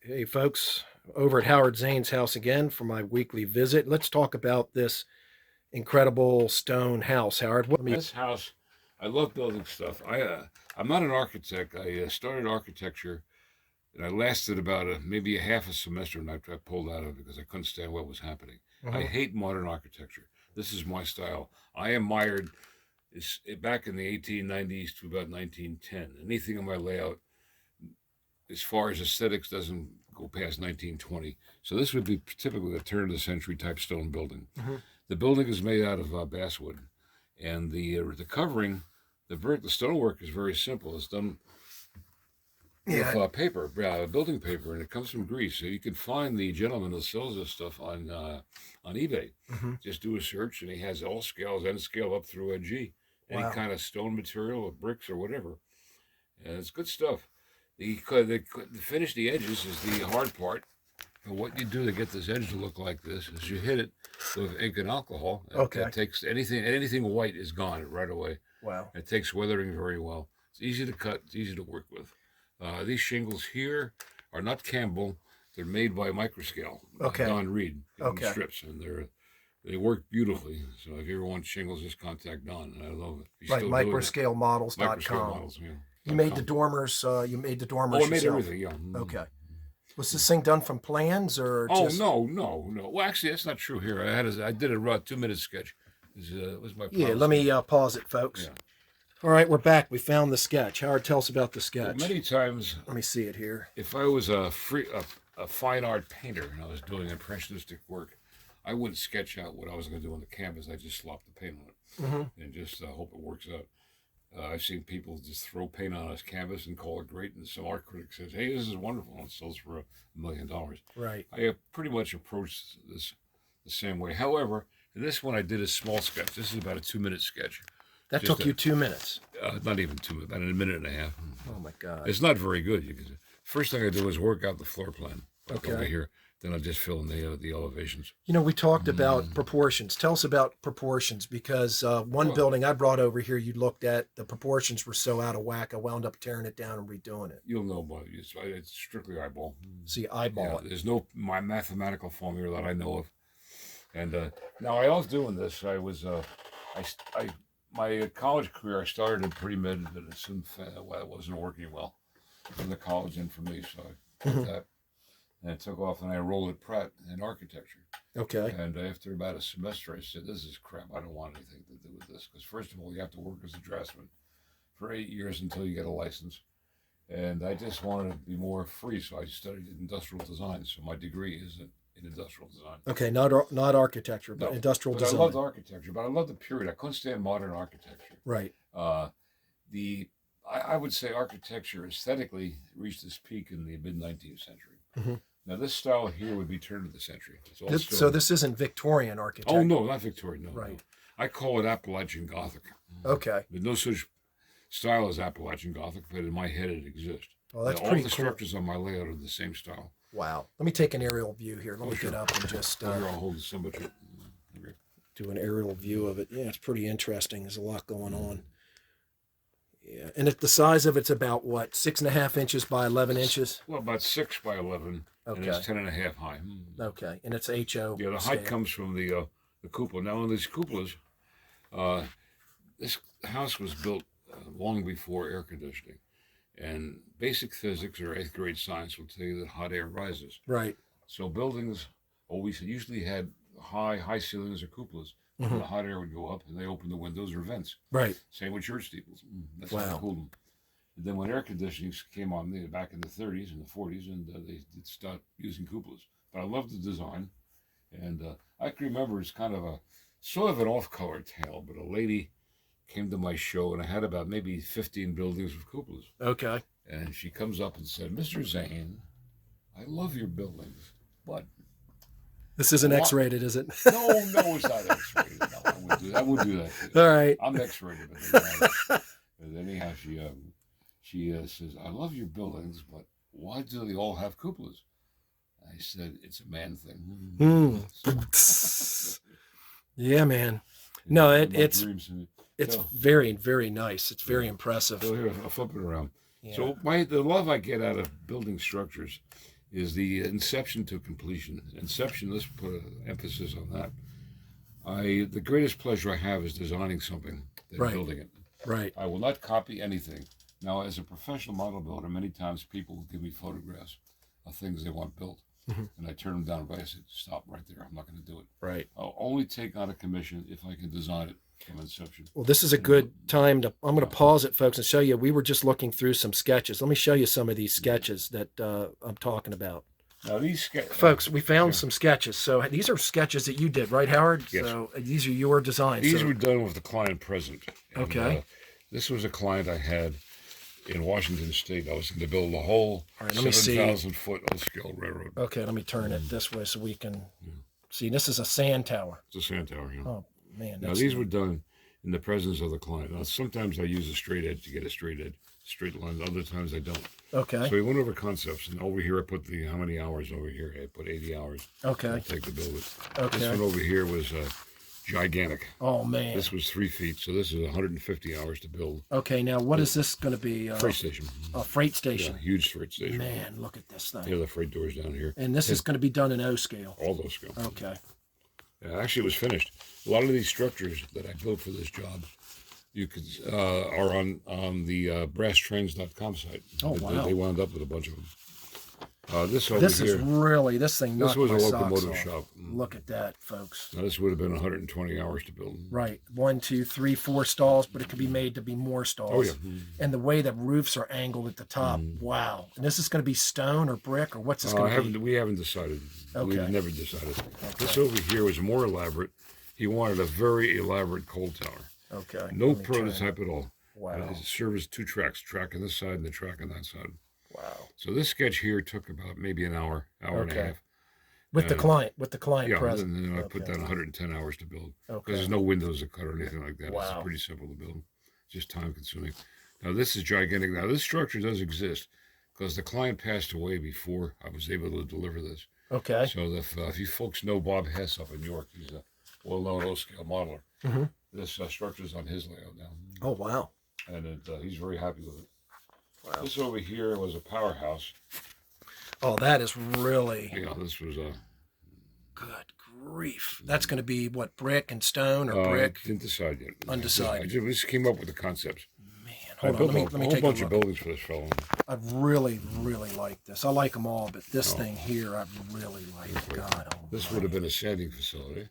Hey, folks, over at Howard Zane's house again for my weekly visit. Let's talk about this incredible stone house, Howard. This house, I love building stuff. I'm not an architect. I started architecture, and I lasted about maybe a half a semester, and I pulled out of it because I couldn't stand what was happening. I Mhm. hate modern architecture. This is my style. I admired back in the 1890s to about 1910. Anything in my layout, as far as aesthetics, doesn't go past 1920. So this would be typically a turn of the century type stone building. Mhm. The building is made out of basswood, and the covering, the stonework is very simple. It's done with Yeah. paper, building paper, and it comes from Greece. So you can find the gentleman that sells this stuff on eBay. Hmm. Just do a search, and he has all scales, N scale up through a G, any Wow. kind of stone material, or bricks or whatever, and it's good stuff. The finish the edges is the hard part. And what you do to get this edge to look like this is you hit it with ink and alcohol. Okay. That takes anything white is gone right away. Wow. It takes weathering very well. It's easy to cut. It's easy to work with. These shingles here are not Campbell. They're made by Microscale. Okay. Don Reed in Okay. strips, and they work beautifully. So if you ever want shingles, just contact Don. And I love it. He's Right. still doing it. Microscalemodels.com. Microscale models. Yeah. You made the dormers. You made the dormers Oh, I made yourself. everything. Yeah. Okay. Was this thing done from plans or Oh just? no. Well, actually, that's not true here. I did a raw 2 minute sketch. Was my Yeah. promise. Let me pause it, folks. Yeah. All right, we're back. We found the sketch. Howard, tell us about the Well, sketch. many times, Let me see it here. if I was a fine art painter and I was doing impressionistic work, I wouldn't sketch out what I was going to do on the canvas. I just slop the paint on it Mm-hmm. and just hope it works out. I've seen people just throw paint on a canvas and call it great, and some art critic says, "Hey, this is wonderful," and it sells for $1 million. Right. I pretty much approached this the same way. However, in this one, I did a small sketch. This is about a 2 minute sketch. That Just took you 2 minutes. Not even 2 minutes, about a minute and a half. Oh my God. It's not very good. First thing I do is work out the floor plan. Like Okay. over here. Then I just fill in the elevations. We talked about proportions. Tell us about proportions because one Well- building I brought over here, you looked at, the proportions were so out of whack, I wound up tearing it down and redoing it. You'll know about it. It's strictly eyeball. See, eyeball Yeah, it. there's no my mathematical formula that I know of. And now I was doing this. I my college career, I started in pre-med, but it soon it wasn't working well from the college and for me, so I quit that. And it took off, and I enrolled at Pratt in architecture. Okay. And after about a semester, I said, "This is crap. I don't want anything to do with this." Because first of all, you have to work as a draftsman for 8 years until you get a license. And I just wanted to be more free, so I studied industrial design. So my degree is in industrial design. Okay, not architecture, but No, industrial But I design. loved architecture, but I loved the period. I couldn't stand modern architecture. Right. I would say architecture aesthetically reached its peak in the mid 19th century. Mhm. Now this style here would be turn of the century. It's all So stone. this isn't Victorian architecture. Oh no, not Victorian. No, Right. no. I call it Appalachian Gothic. Okay. There's no such style as Appalachian Gothic, but in my head it exists. Well, that's All pretty the cool. structures on my layout are the same style. Wow. Let me take an aerial view here. Let Oh, me sure. get up and just Here, I'll hold the symmetry. Okay. do an aerial view of it. Yeah, it's pretty interesting. There's a lot going on. Yeah, and the size of it's about what, 6.5 inches by 11 inches. Well, about 6 by 11, and Okay. it's 10.5 high. Okay, and it's HO. Yeah, the height comes from the cupola. Now, in these cupolas, this house was built long before air conditioning, and basic physics or 8th grade science will tell you that hot air rises. Right. So buildings usually had high ceilings or cupolas. Mhm. And the hot air would go up, and they opened the windows or vents. Right. Same with church steeples. That's Wow. how they cooled them. And then when air conditioning came on back in the 30s and the 40s, and they did start using cupolas. But I love the design, and I can remember it's kind of a sort of an off-color tale. But a lady came to my show, and I had about maybe 15 buildings with cupolas. Okay. And she comes up and said, "Mr. Zane, I love your buildings, but..." This isn't What? X-rated, is it? No, it's not X-rated. No, I would do that. To you. All right. I'm X-rated. But anyhow, she says, "I love your buildings, but why do they all have cupolas?" I said, "It's a man thing." Yeah, man. No, it's dreams. So- very, very nice. It's very impressive. So here, I'll flip it around. Yeah. So the love I get out of building structures is the inception to completion. Inception, let's put an emphasis on that. The greatest pleasure I have is designing something than Right. building it. Right. I will not copy anything. Now, as a professional model builder, many times people will give me photographs of things they want built, and I turn them down. But I say, stop right there. I'm not going to do it. Right. I'll only take on a commission if I can design it from inception. Well, this is a good time to. I'm going to pause it, folks, and show you. We were just looking through some sketches. Let me show you some of these sketches that I'm talking about. Now, these folks, we found some sketches. So these are sketches that you did, right, Howard? Yes. So these are your designs. These so, were done with the client present. And, okay. This was a client I had in Washington State. I was going to build a whole 7,000-foot scale railroad. Okay, let me turn it this way so we can see. This is a sand tower. It's a sand tower. Yeah. Oh man! Now these were done in the presence of the client. Now sometimes I use a straight edge to get a straight line. Other times I don't. Okay. So we went over concepts, and over here I put how many hours over here? I put 80 hours. Okay. I'll take to build it. Okay. This one over here was gigantic. Oh man! This was 3 feet, so this is 150 hours to build. Okay, now what is this going to be? Freight station. A freight station. Yeah, huge freight station. Man, look at this thing. Yeah, the freight doors down here. And this is going to be done in O scale. All those scale. Okay. Yeah, actually, it was finished. A lot of these structures that I built for this job, you could are on the brasstrends.com site. Oh wow! They wound up with a bunch of them. This is really this thing. This was a socks locomotive off. shop. Look at that, folks. Now, this would have been 120 hours to build. Right, 1, 2, 3, 4 stalls, but it could be made to be more stalls. Oh yeah. And the way the roofs are angled at the top, wow! And this is going to be stone or brick or what's this going to be? We haven't decided. Okay. We've never decided. Okay. This over here was more elaborate. He wanted a very elaborate coal tower. Okay. No prototype at all. Wow. It serves 2 tracks, track on this side and the track on that side. Wow. So this sketch here took about maybe an hour and a half. With the client Yeah, present. and then I put down 110 hours to build. Okay. Because there's no windows to cut or anything like that. Wow. It's pretty simple to build. Just time consuming. Now this is gigantic. Now this structure does exist because the client passed away before I was able to deliver this. Okay. So if you folks know Bob Hess up in York, he's a well-known O-scale modeler. Mm-hmm. This structure's on his layout now. Oh wow. And he's very happy with it. Wow. This over here was a powerhouse. Oh, that is really This was good grief. That's going to be what, brick and stone or brick? Didn't decide yet. Undecided. I just came up with the concepts. Man, I hold on. built Let me a whole take bunch a of look. buildings for this fellow. I really, really like this. I like them all, but this thing here, I really like. God, This would have been a sanding facility.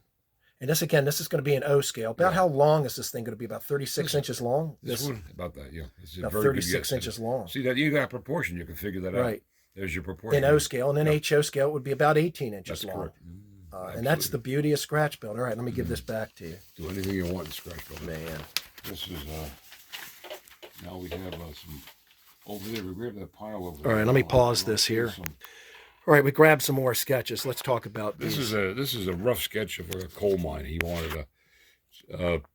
And this is going to be an O scale. About how long is this thing going to be? About 36 inches long? This one, about that, yeah. It's a about very 36 good inches long. See that you got proportion, you can figure that out. Right. There's your proportion. In O scale, and in HO scale, it would be about 18 inches That's long. correct. And that's the beauty of scratch build. All right, let me give this back to you. Do anything you want in scratch build. Man. This is now we have some over there. We grabbed that pile over there. All right, let me pause this here. All right, we grabbed some more sketches. Let's talk about This these. is a rough sketch of a coal mine. He wanted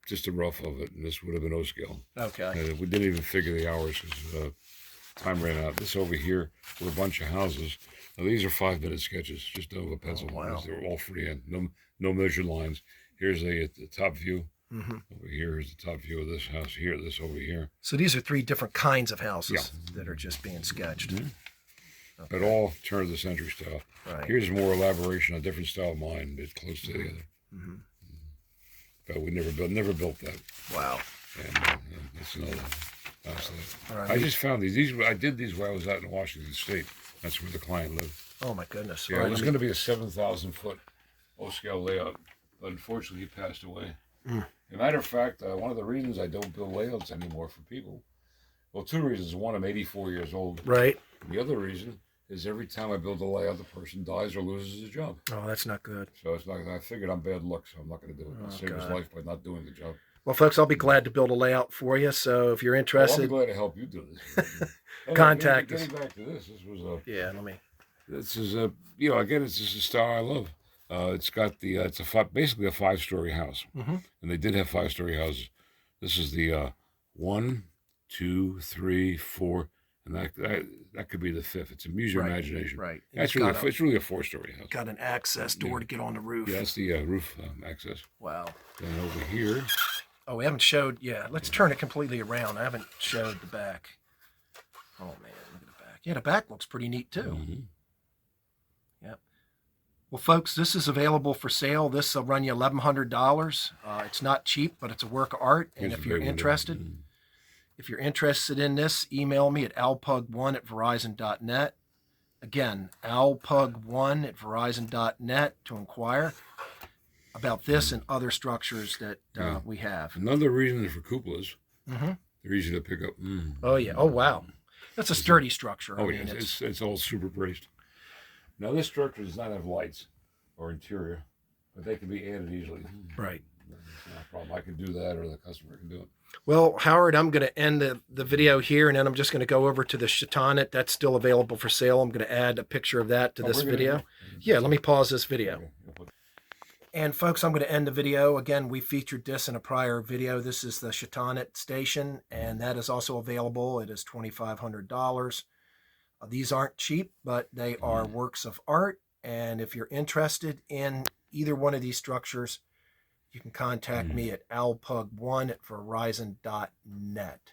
just a rough of it, and this would have been O scale. Okay. We didn't even figure the hours because time ran out. This over here were a bunch of houses. Now these are 5-minute sketches, just done with a pencil. Oh, wow. They're all freehand, no measured lines. Here's the top view. Mm-hmm. Over here is the top view of this house. Here, this over here. So these are 3 different kinds of houses that are just being sketched. Mm-hmm. Okay. But all turn of the century style. Right. Here's more elaboration, a different style of mine. It's close to the other. Mm-hmm. But we never built that. Wow. And that's another. All right, I just found these. I did these while I was out in Washington State. That's where the client lived. Oh my goodness. Yeah, All right, it was going to be a 7,000-foot O-scale layout, but unfortunately he passed away. As a matter of fact, one of the reasons I don't build layouts anymore for people, well, 2 reasons. One, I'm 84 years old. Right. And the other reason is every time I build a layout, the person dies or loses his job. Oh, that's not good. So it's not. I figured I'm bad luck, so I'm not going to do it. I'll save his life by not doing the job. Well, folks, I'll be glad to build a layout for you. So if you're Well, I'll interested, be glad to help you do this. Contact us. Getting back to this, this was yeah, let me. This is again, it's just a style I love. It's got basically a 5-story house, and they did have 5-story houses. This is the 1, 2, 3, 4, and that could be the 5th. It's amuse your imagination. Right. It's really a 4-story house. Got an access door to get on the roof. Yeah, that's the roof access. Wow. Then over here. Oh, we haven't showed. Yeah, let's turn it completely around. I haven't showed the back. Oh man, look at the back. Yeah, the back looks pretty neat too. Well, folks, this is available for sale. This will run you $1,100. It's not cheap, but it's a work of art. And Here's if a you're big one there. interested, if you're interested in this, email me at alpug1@verizon.net. Again, alpug1@verizon.net to inquire about this and other structures that Yeah. we have. Another reason for cupolas, Mm-hmm. they're easy to pick up. Oh, yeah. Oh, wow. That's a sturdy structure. Oh, I mean, yes, it's all super braced. Now, this structure does not have lights or interior, but they can be added easily. right. It's not a problem. I can do that, or the customer can do it. Well, Howard, I'm going to end the video here, and then I'm just going to go over to the Shatanet. That's still available for sale. I'm going to add a picture of that to this video. Yeah, let me pause this video. Okay. And folks, I'm going to end the video. Again, we featured this in a prior video. This is the Shatanet station, and that is also available. It is $2,500. These aren't cheap, but they are works of art. And if you're interested in either one of these structures, you can contact me at alpug1@verizon.net.